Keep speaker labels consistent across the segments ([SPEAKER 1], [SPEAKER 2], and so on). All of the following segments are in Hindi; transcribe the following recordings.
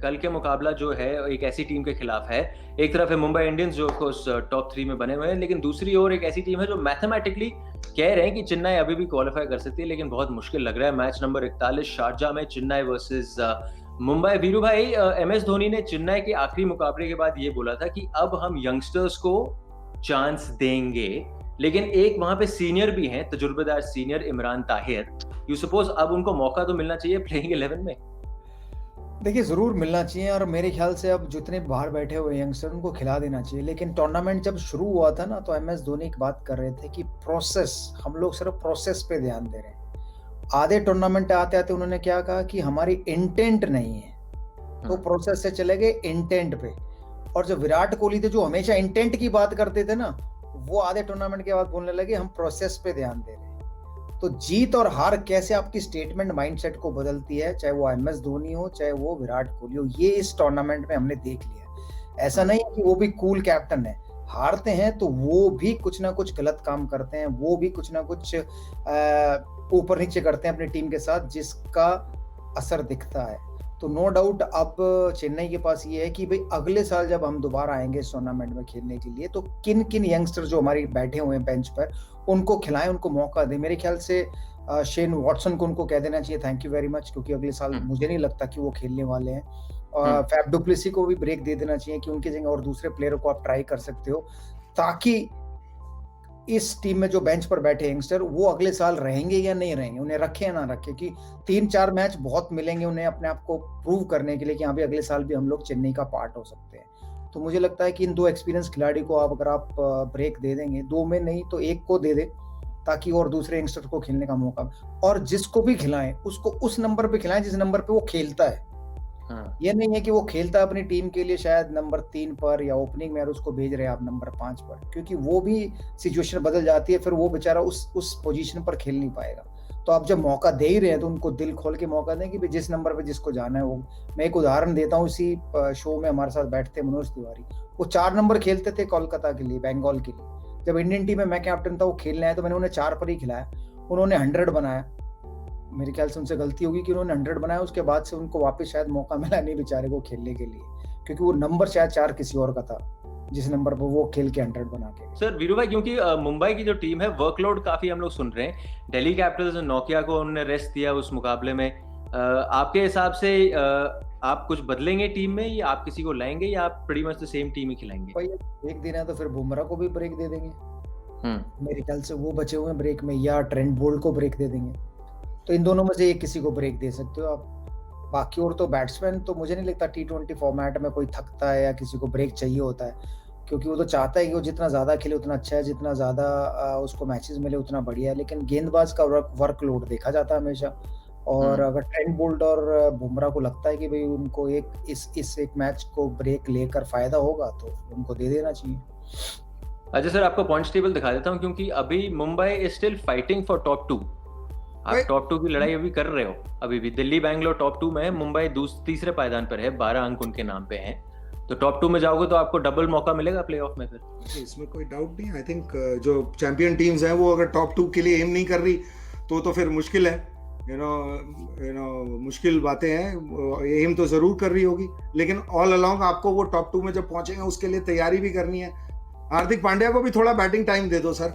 [SPEAKER 1] कल के मुकाबला जो है एक ऐसी टीम के खिलाफ है। एक तरफ है मुंबई इंडियंस जो उस टॉप 3 में बने हुए हैं, लेकिन दूसरी ओर एक ऐसी टीम है जो मैथमेटिकली कह रहे हैं कि चेन्नई अभी भी क्वालिफाई कर सकती है, लेकिन बहुत मुश्किल लग रहा है। मैच नंबर 41 शारजाह में चेन्नई वर्सेस मुंबई। वीरू भाई, एमएस धोनी ने चेन्नई के आखिरी मुकाबले के बाद ये बोला था कि अब हम यंगस्टर्स को चांस देंगे, लेकिन एक वहां पे सीनियर भी हैं, तजुर्बेदार senior Imran Tahir. You suppose अब उनको मौका तो मिलना चाहिए प्लेइंग 11 में।
[SPEAKER 2] देखिए ज़रूर मिलना चाहिए, और मेरे ख्याल से अब जितने बाहर बैठे हुए यंगस्टर उनको खिला देना चाहिए। लेकिन टूर्नामेंट जब शुरू हुआ था ना, तो एमएस धोनी एक बात कर रहे थे कि प्रोसेस, हम लोग सिर्फ प्रोसेस पे ध्यान दे रहे हैं। आधे टूर्नामेंट आते आते उन्होंने क्या कहा कि हमारी इंटेंट नहीं है, तो प्रोसेस से चले गए इंटेंट पे। और जो विराट कोहली थे, जो हमेशा इंटेंट की बात करते थे ना, वो आधे टूर्नामेंट के बाद बोलने लगे हम प्रोसेस पे ध्यान दे रहे हैं। तो जीत और हार कैसे आपकी स्टेटमेंट माइंडसेट को बदलती है, चाहे वो एमएस धोनी हो चाहे वो विराट कोहली हो, ये इस टूर्नामेंट में हमने देख लिया। ऐसा नहीं है कि वो भी कूल कैप्टन है, हारते हैं तो वो भी कुछ ना कुछ गलत काम करते हैं, वो भी कुछ ना कुछ ऊपर नीचे करते हैं अपनी टीम के साथ, जिसका असर दिखता है। तो नो डाउट अब चेन्नई के पास ये है कि भाई अगले साल जब हम दोबारा आएंगे इस टूर्नामेंट में खेलने के लिए, तो किन किन यंगस्टर जो हमारी बैठे हुए हैं बेंच पर, उनको खिलाएं, उनको मौका दें। मेरे ख्याल से शेन वॉटसन को उनको कह देना चाहिए थैंक यू वेरी मच, क्योंकि अगले साल मुझे नहीं लगता कि वो खेलने वाले हैं। फैफ डु प्लेसी को भी ब्रेक दे देना चाहिए कि उनकी जगह और दूसरे प्लेयर को आप ट्राई कर सकते हो, ताकि इस टीम में जो बेंच पर बैठे यंगस्टर वो अगले साल रहेंगे या नहीं रहेंगे, उन्हें रखे या ना रखे, कि 3-4 मैच बहुत मिलेंगे उन्हें अपने आप को प्रूव करने के लिए कि हाँ भी अगले साल भी हम लोग चेन्नई का पार्ट हो सकते हैं। तो मुझे लगता है कि इन 2 एक्सपीरियंस खिलाड़ी को अगर आप ब्रेक दे देंगे, 2 में नहीं तो 1 को दे दे, ताकि और दूसरे यंगस्टर को खेलने का मौका, और जिसको भी खिलाएं उसको उस नंबर पे खिलाएं जिस नंबर पे वो खेलता है। ये नहीं है कि वो खेलता है अपनी टीम के लिए शायद नंबर 3 पर या ओपनिंग में, और उसको भेज रहे हैं आप नंबर 5 पर, क्योंकि वो भी सिचुएशन बदल जाती है, फिर वो बेचारा उस पोजीशन पर खेल नहीं पाएगा। तो आप जब मौका दे ही रहे हैं तो उनको दिल खोल के मौका दें कि जिस नंबर पे जिसको जाना है वो। मैं एक उदाहरण देता हूँ, इसी शो में हमारे साथ बैठते मनोज तिवारी, वो 4 नंबर खेलते थे कोलकाता के लिए, बंगाल के लिए। जब इंडियन टीम में मैं कैप्टन था, वो खेलने आए तो मैंने उन्हें 4 पर ही खिलाया, उन्होंने 100 बनाया। मेरे ख्याल से उनसे गलती होगी कि उन्होंने 100 बनाया, उसके बाद से उनको वापस शायद मौका मिला नहीं बेचारे को खेलने के लिए, क्योंकि वो नंबर शायद 4 किसी और का था जिस नंबर पर वो खेल के 100 बना के।
[SPEAKER 1] सर वीरू भाई, क्योंकि मुंबई की जो टीम है वर्कलोड काफी हम लोग सुन रहे हैं, दिल्ली कैपिटल्स नोकिया को उन्होंने रेस्ट दिया उस मुकाबले में। आपके हिसाब से आप कुछ बदलेंगे टीम में, या आप किसी को लाएंगे, या आप pretty much the same team ही खिलाएंगे?
[SPEAKER 2] भाई एक दिन है तो फिर बुमराह को भी ब्रेक दे देंगे, मेरे ख्याल से वो बचे हुए ब्रेक में, या ट्रेंट बोल्ट को ब्रेक दे देंगे। तो इन दोनों में से एक किसी को ब्रेक दे सकते हो आप। बाकी और तो बैट्समैन तो मुझे नहीं लगता T20 फॉर्मेट में कोई थकता है या किसी को ब्रेक चाहिए होता है, क्योंकि वो तो चाहता है कि वो जितना ज़्यादा खेले उतना अच्छा है, जितना ज़्यादा उसको मैचेस मिले उतना बढ़िया है। लेकिन गेंदबाज का वर्कलोड देखा जाता है हमेशा, और अगर ट्रेंट बोल्ट और बुमराह को लगता है कि भाई उनको इस एक मैच को ब्रेक लेकर फायदा होगा, तो उनको दे देना चाहिए।
[SPEAKER 1] अच्छा सर, आपको पॉइंट्स टेबल दिखा देता हूँ, क्योंकि अभी Mumbai is still fighting for top 2। आप टॉप 2 की लड़ाई अभी कर रहे हो, अभी भी दिल्ली बैंगलोर टॉप 2 में है, मुंबई तीसरे पायदान पर है, 12 अंक उनके नाम पे हैं। तो टॉप 2 में जाओगे तो आपको डबल मौका मिलेगा प्लेऑफ में फिर।
[SPEAKER 3] इसमें कोई डाउट नहीं। आई थिंक जो चैंपियन टीम्स हैं वो अगर टॉप 2 के लिए एम नहीं कर रही तो फिर मुश्किल है, यू नो मुश्किल बातें हैं। एम तो जरूर कर रही होगी, लेकिन ऑल अलोंग आपको वो टॉप 2 में जब पहुंचेंगे उसके लिए तैयारी भी करनी है। हार्दिक पांड्या को भी थोड़ा बैटिंग टाइम दे दो सर।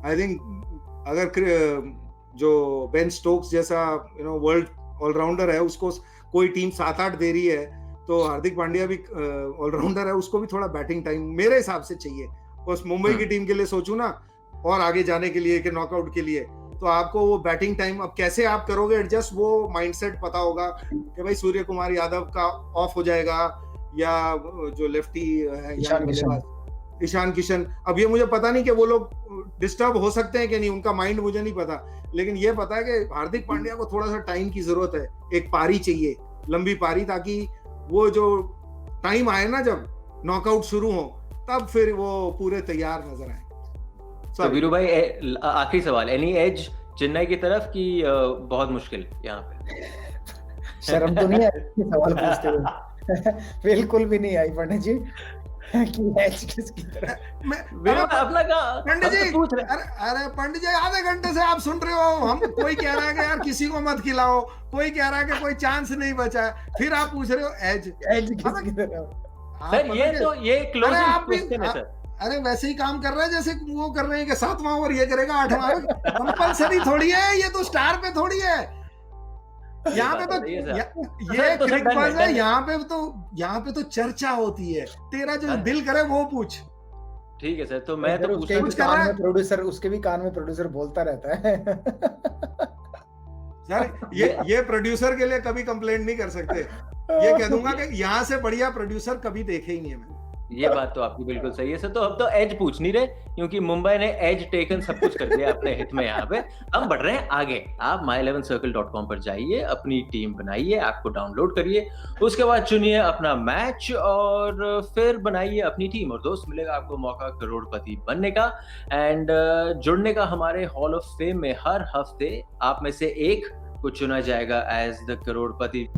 [SPEAKER 3] आई थिंक अगर जो बेन स्टोक्स जैसा वर्ल्ड ऑलराउंडर है उसको कोई टीम 7-8 दे रही है, तो हार्दिक पांड्या भी ऑलराउंडर है, उसको भी थोड़ा बैटिंग टाइम मेरे हिसाब से चाहिए। बस मुंबई की टीम के लिए सोचूं ना, और आगे जाने के लिए कि नॉकआउट के लिए, तो आपको वो बैटिंग टाइम अब कैसे आप करोगे एडजस्ट, वो माइंडसेट पता होगा कि भाई सूर्य कुमार यादव का ऑफ हो जाएगा, या जो लेफ्टी है ईशान किशन। अब ये मुझे पता नहीं कि वो लोग डिस्टर्ब हो सकते हैं कि नहीं, उनका माइंड मुझे नहीं पता, लेकिन ये पता है कि हार्दिक पांड्या को थोड़ा सा टाइम की जरूरत है, एक पारी चाहिए, लंबी पारी, ताकि वो जो टाइम आए ना जब नॉकआउट शुरू हो, तब फिर वो पूरे तैयार नजर आए।
[SPEAKER 1] तो वीरू भाई, आखिरी सवाल, एनी एज चेन्नई की तरफ की बहुत मुश्किल यहाँ पे?
[SPEAKER 2] शर्म तो नहीं आई सवाल पूछते हुए? बिल्कुल भी नहीं आई पंडित जी। कि एज किसकी तरफ।
[SPEAKER 1] वीरू अपना कहा
[SPEAKER 3] पंडित जी,
[SPEAKER 1] पूछ रहे
[SPEAKER 3] अरे पंडित जी, आधे घंटे से आप सुन रहे हो, हम कोई कह रहा है कि यार किसी को मत खिलाओ, कोई कह रहा है कि कोई चांस नहीं बचा है, फिर आप पूछ रहे हो एज
[SPEAKER 2] किसकी तरफ।
[SPEAKER 1] सर, ये क्लोजिंग क्वेश्चन है सर।
[SPEAKER 3] अरे वैसे ही काम कर रहा है जैसे वो कर रहे हैं कि 7वां ओवर ये करेगा 8वां कंपलसरी थोड़ी है, ये तो स्टार पे थोड़ी है। यहाँ पे तो ये क्रिकबज़ है, यहाँ पे तो चर्चा होती है, तेरा जो दिल करे वो पूछ।
[SPEAKER 1] ठीक है सर, तो मैं तो
[SPEAKER 2] उसके भी कान में प्रोड्यूसर बोलता रहता है।
[SPEAKER 3] सर ये प्रोड्यूसर के लिए कभी कंप्लेंट नहीं कर सकते, ये कह दूंगा कि यहाँ से बढ़िया प्रोड्यूसर कभी देखे ही नहीं है मैंने।
[SPEAKER 1] ये बात तो आपकी बिल्कुल सही है सर। तो अब तो एज पूछ नहीं रहे, क्योंकि मुंबई ने एज टेकन सब कुछ कर दिया अपने हित में। यहाँ पे हम बढ़ रहे हैं आगे। आप my11circle.com पर जाइए, अपनी टीम बनाइए, ऐप को डाउनलोड करिए, उसके बाद चुनिए अपना मैच और फिर बनाइए अपनी टीम, और दोस्त मिलेगा आपको मौका करोड़पति बनने का एंड जुड़ने का हमारे हॉल ऑफ फेम में। हर हफ्ते आप में से एक को चुना जाएगा एज द करोड़पति।